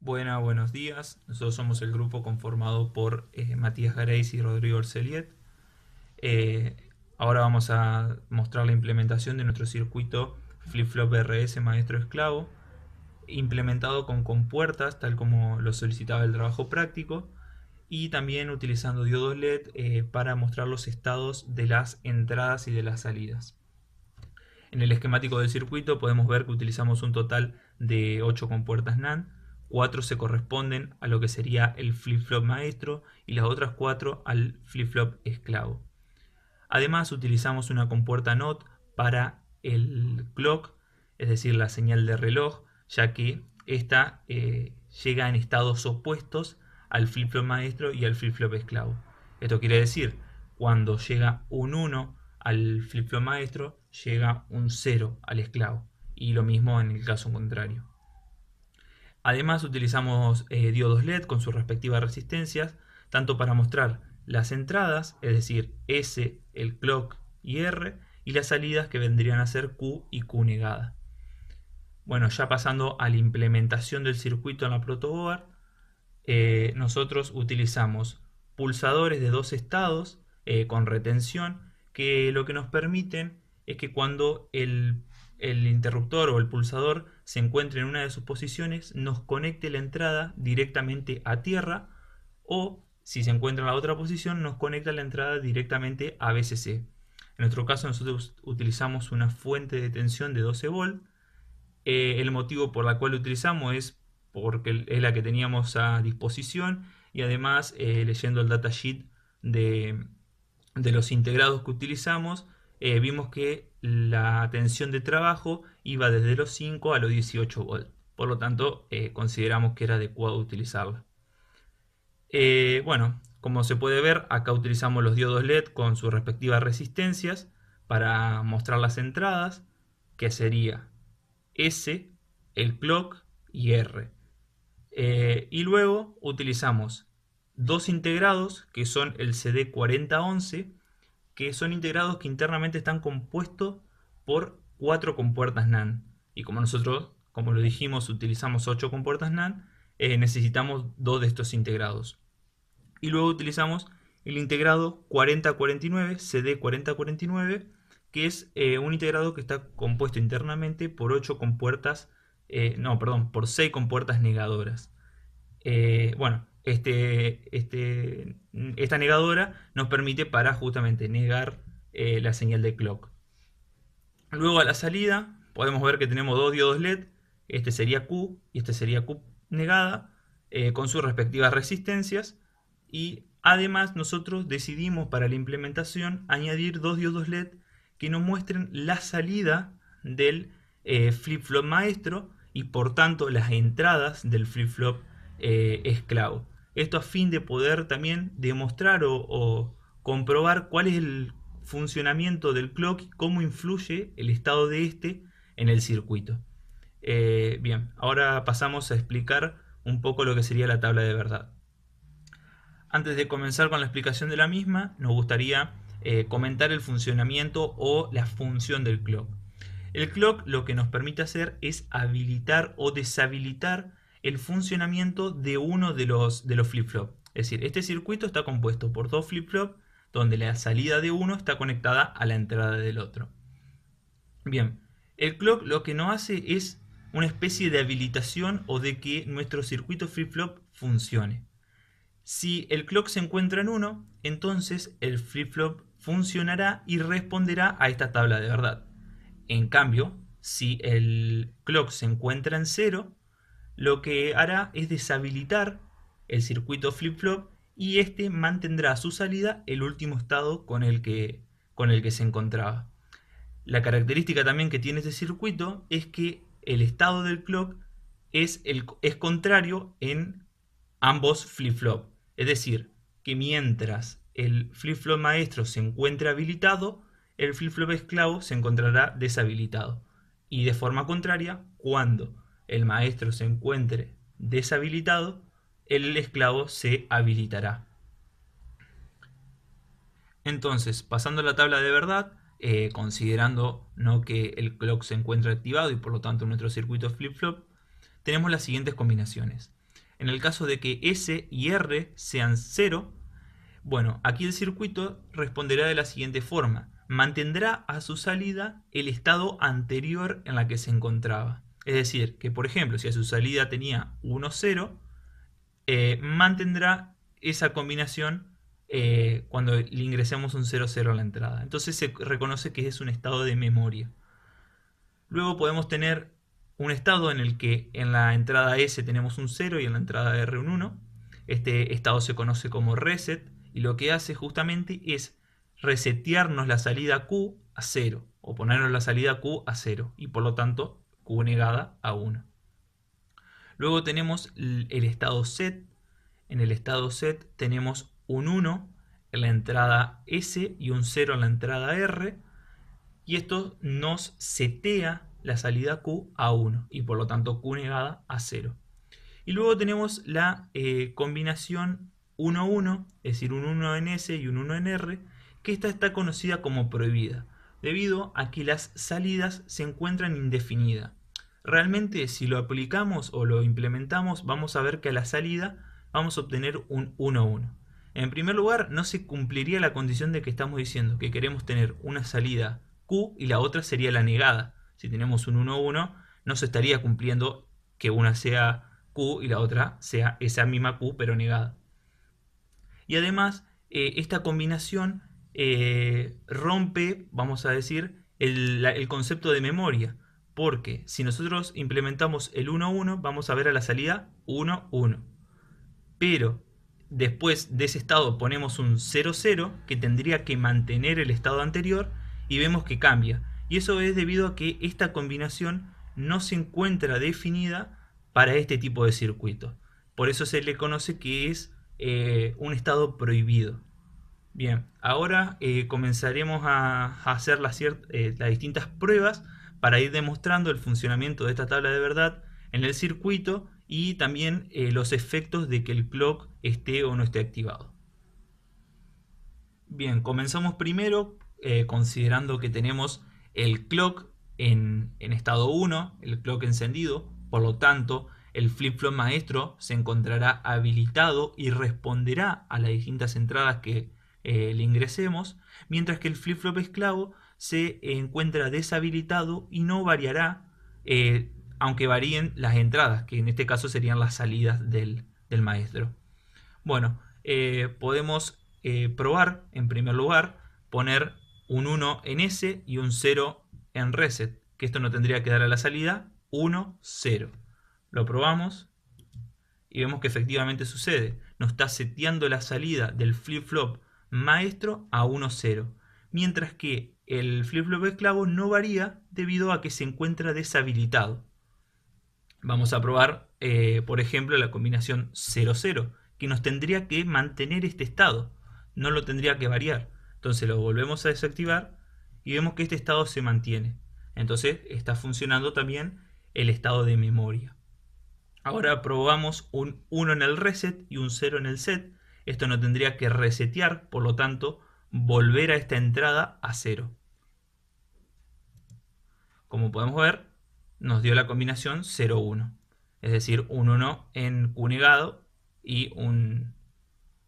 Buenos días. Nosotros somos el grupo conformado por Matías Gareis y Rodrigo Orceliet. Eh, Ahora vamos a mostrar la implementación de nuestro circuito flip-flop RS maestro-esclavo, implementado con compuertas, tal como lo solicitaba el trabajo práctico, y también utilizando diodos LED para mostrar los estados de las entradas y de las salidas. En el esquemático del circuito podemos ver que utilizamos un total de 8 compuertas NAND. 4 se corresponden a lo que sería el flip-flop maestro y las otras 4 al flip-flop esclavo. Además utilizamos una compuerta NOT para el clock, es decir, la señal de reloj, ya que esta llega en estados opuestos al flip-flop maestro y al flip-flop esclavo. Esto quiere decir, cuando llega un 1 al flip-flop maestro, llega un 0 al esclavo. Y lo mismo en el caso contrario. Además utilizamos diodos LED con sus respectivas resistencias, tanto para mostrar las entradas, es decir, S, el clock y R, y las salidas que vendrían a ser Q y Q negada. Bueno, ya pasando a la implementación del circuito en la protoboard, nosotros utilizamos pulsadores de dos estados con retención, que lo que nos permiten es que cuando el interruptor o el pulsador se encuentre en una de sus posiciones, nos conecte la entrada directamente a tierra, o si se encuentra en la otra posición, nos conecta la entrada directamente a VCC. En nuestro caso nosotros utilizamos una fuente de tensión de 12 volt. El motivo por la cual lo utilizamos es porque es la que teníamos a disposición, y además leyendo el datasheet de, de los integrados que utilizamos, vimos que la tensión de trabajo iba desde los 5 a los 18 volts. Por lo tanto, consideramos que era adecuado utilizarla. Bueno, como se puede ver, acá utilizamos los diodos LED con sus respectivas resistencias para mostrar las entradas, que sería S, el clock y R. Y luego utilizamos dos integrados que son el CD4011, que son integrados que internamente están compuestos por 4 compuertas NAND. Y como nosotros, como lo dijimos, utilizamos 8 compuertas NAND, necesitamos 2 de estos integrados. Y luego utilizamos el integrado 4049, CD4049, que es un integrado que está compuesto internamente por 8 compuertas, no, perdón, por 6 compuertas negadoras. Bueno, esta negadora nos permite para justamente negar la señal de clock. Luego a la salida podemos ver que tenemos dos diodos LED, este sería Q y este sería Q negada, con sus respectivas resistencias. Y además nosotros decidimos para la implementación añadir dos diodos LED que nos muestren la salida del flip-flop maestro y por tanto las entradas del flip-flop esclavo. Esto a fin de poder también demostrar o comprobar cuál es el funcionamiento del clock y cómo influye el estado de este en el circuito. Bien, ahora pasamos a explicar un poco lo que sería la tabla de verdad. Antes de comenzar con la explicación de la misma, nos gustaría comentar el funcionamiento o la función del clock. El clock lo que nos permite hacer es habilitar o deshabilitar el funcionamiento de uno de los flip-flop. Es decir, este circuito está compuesto por dos flip-flop donde la salida de uno está conectada a la entrada del otro. Bien, el clock lo que nos hace es una especie de habilitación o de que nuestro circuito flip-flop funcione. Si el clock se encuentra en 1, entonces el flip-flop funcionará y responderá a esta tabla de verdad. En cambio, si el clock se encuentra en 0, lo que hará es deshabilitar el circuito flip-flop y este mantendrá su salida el último estado con el que se encontraba. La característica también que tiene este circuito es que el estado del clock es contrario en ambos flip-flop. Es decir, que mientras el flip-flop maestro se encuentre habilitado, el flip-flop esclavo se encontrará deshabilitado. Y de forma contraria, cuando el maestro se encuentre deshabilitado, el esclavo se habilitará. Entonces, pasando a la tabla de verdad, considerando ¿no? que el clock se encuentra activado y por lo tanto nuestro circuito flip-flop, tenemos las siguientes combinaciones. En el caso de que S y R sean 0, bueno, aquí el circuito responderá de la siguiente forma. Mantendrá a su salida el estado anterior en la que se encontraba. Es decir, que por ejemplo, si a su salida tenía 1, 0, mantendrá esa combinación cuando le ingresemos un 0, 0 a la entrada. Entonces se reconoce que es un estado de memoria. Luego podemos tener un estado en el que en la entrada S tenemos un 0 y en la entrada R un 1. Este estado se conoce como reset y lo que hace justamente es resetearnos la salida Q a 0 o ponernos la salida Q a 0 y por lo tanto Q negada a 1. Luego tenemos el estado set. En el estado set tenemos un 1 en la entrada S y un 0 en la entrada R. Y esto nos setea la salida Q a 1 y por lo tanto Q negada a 0. Y luego tenemos la combinación 1-1, es decir, un 1 en S y un 1 en R, que esta está conocida como prohibida, debido a que las salidas se encuentran indefinidas. Realmente, si lo aplicamos o lo implementamos, vamos a ver que a la salida vamos a obtener un 1-1. En primer lugar, no se cumpliría la condición de que estamos diciendo que queremos tener una salida Q y la otra sería la negada. Si tenemos un 1-1, no se estaría cumpliendo que una sea Q y la otra sea esa misma Q pero negada. Y además, esta combinación rompe, vamos a decir, el concepto de memoria. Porque si nosotros implementamos el 1-1, vamos a ver a la salida 1-1. Pero después de ese estado ponemos un 0-0 que tendría que mantener el estado anterior y vemos que cambia. Y eso es debido a que esta combinación no se encuentra definida para este tipo de circuito. Por eso se le conoce que es un estado prohibido. Bien, ahora comenzaremos a hacer las distintas pruebas para ir demostrando el funcionamiento de esta tabla de verdad en el circuito y también los efectos de que el clock esté o no esté activado. Bien, comenzamos primero considerando que tenemos el clock en estado 1, el clock encendido, por lo tanto el flip-flop maestro se encontrará habilitado y responderá a las distintas entradas que le ingresemos, mientras que el flip-flop esclavo se encuentra deshabilitado y no variará, aunque varíen las entradas, que en este caso serían las salidas del maestro. Bueno, podemos probar, en primer lugar, poner un 1 en S y un 0 en reset, que esto no tendría que dar a la salida 1, 0. Lo probamos y vemos que efectivamente sucede. Nos está seteando la salida del flip-flop maestro a 1, 0, mientras que el flip-flop esclavo no varía debido a que se encuentra deshabilitado. Vamos a probar, por ejemplo, la combinación 0, 0, que nos tendría que mantener este estado, no lo tendría que variar. Entonces lo volvemos a desactivar y vemos que este estado se mantiene. Entonces está funcionando también el estado de memoria. Ahora probamos un 1 en el reset y un 0 en el set. Esto no tendría que resetear, por lo tanto, volver a esta entrada a 0. Como podemos ver, nos dio la combinación 0-1. Es decir, un 1 en Q negado y un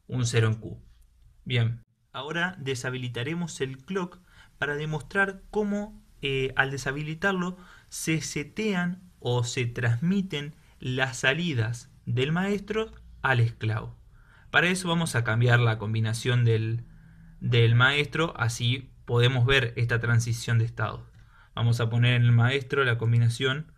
0 en Q. Bien, ahora deshabilitaremos el clock para demostrar cómo al deshabilitarlo se setean o se transmiten las salidas del maestro al esclavo. Para eso vamos a cambiar la combinación del maestro, así podemos ver esta transición de estados. Vamos a poner en el maestro la combinación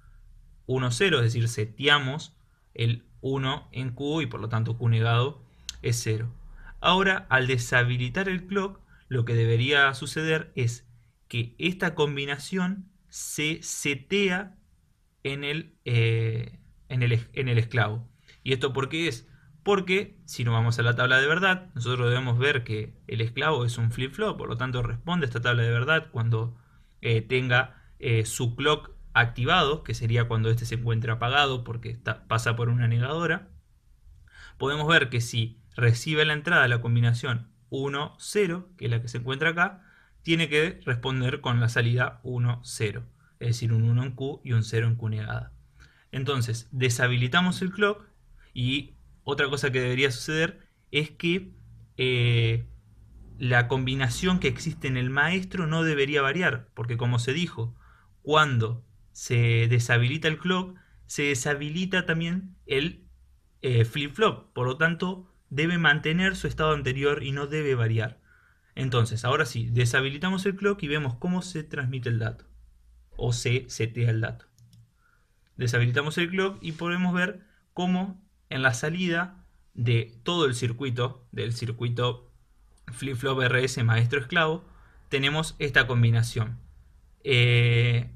1-0, es decir, seteamos el 1 en Q y por lo tanto Q negado es 0. Ahora, al deshabilitar el clock, lo que debería suceder es que esta combinación se setea en el esclavo. ¿Y esto por qué es? Porque si nos vamos a la tabla de verdad, nosotros debemos ver que el esclavo es un flip-flop, por lo tanto responde a esta tabla de verdad cuando tenga su clock activado, que sería cuando este se encuentra apagado porque pasa por una negadora. Podemos ver que si recibe la entrada la combinación 1, 0, que es la que se encuentra acá, tiene que responder con la salida 1, 0, es decir, un 1 en Q y un 0 en Q negada. Entonces, deshabilitamos el clock Y otra cosa que debería suceder es que la combinación que existe en el maestro no debería variar, porque como se dijo, cuando se deshabilita el clock, se deshabilita también el flip-flop, por lo tanto debe mantener su estado anterior y no debe variar. Entonces, ahora sí, deshabilitamos el clock y vemos cómo se transmite el dato o se setea el dato. Deshabilitamos el clock y podemos ver cómo en la salida de todo el circuito, del circuito flip-flop RS maestro esclavo, tenemos esta combinación. Y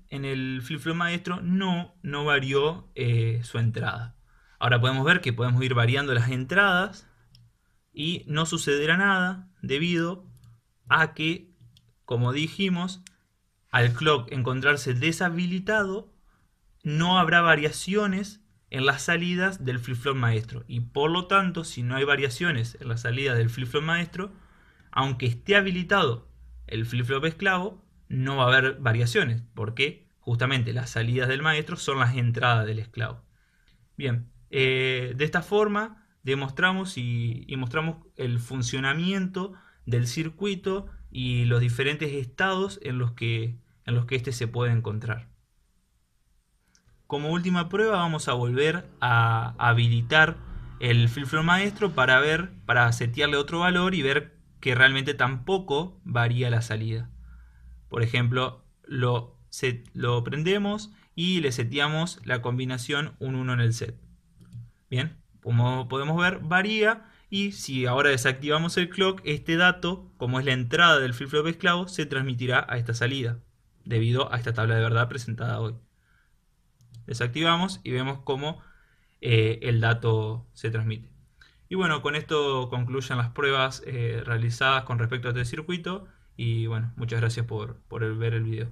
en el flip-flop maestro no varió su entrada. Ahora podemos ver que podemos ir variando las entradas y no sucederá nada debido a que, como dijimos, al clock encontrarse deshabilitado, no habrá variaciones en las salidas del flip-flop maestro. Y por lo tanto, si no hay variaciones en la salida del flip-flop maestro, aunque esté habilitado el flip-flop esclavo, no va a haber variaciones, porque justamente las salidas del maestro son las entradas del esclavo. Bien, de esta forma demostramos y mostramos el funcionamiento del circuito y los diferentes estados en los que éste se puede encontrar. Como última prueba vamos a volver a habilitar el flip-flop maestro para setearle otro valor y ver que realmente tampoco varía la salida. Por ejemplo, lo prendemos y le seteamos la combinación 1-1 en el set. Bien, como podemos ver, varía, y si ahora desactivamos el clock, este dato, como es la entrada del flip-flop esclavo, se transmitirá a esta salida, debido a esta tabla de verdad presentada hoy. Desactivamos y vemos cómo el dato se transmite. Y bueno, con esto concluyen las pruebas realizadas con respecto a este circuito. Y bueno, muchas gracias por ver el video.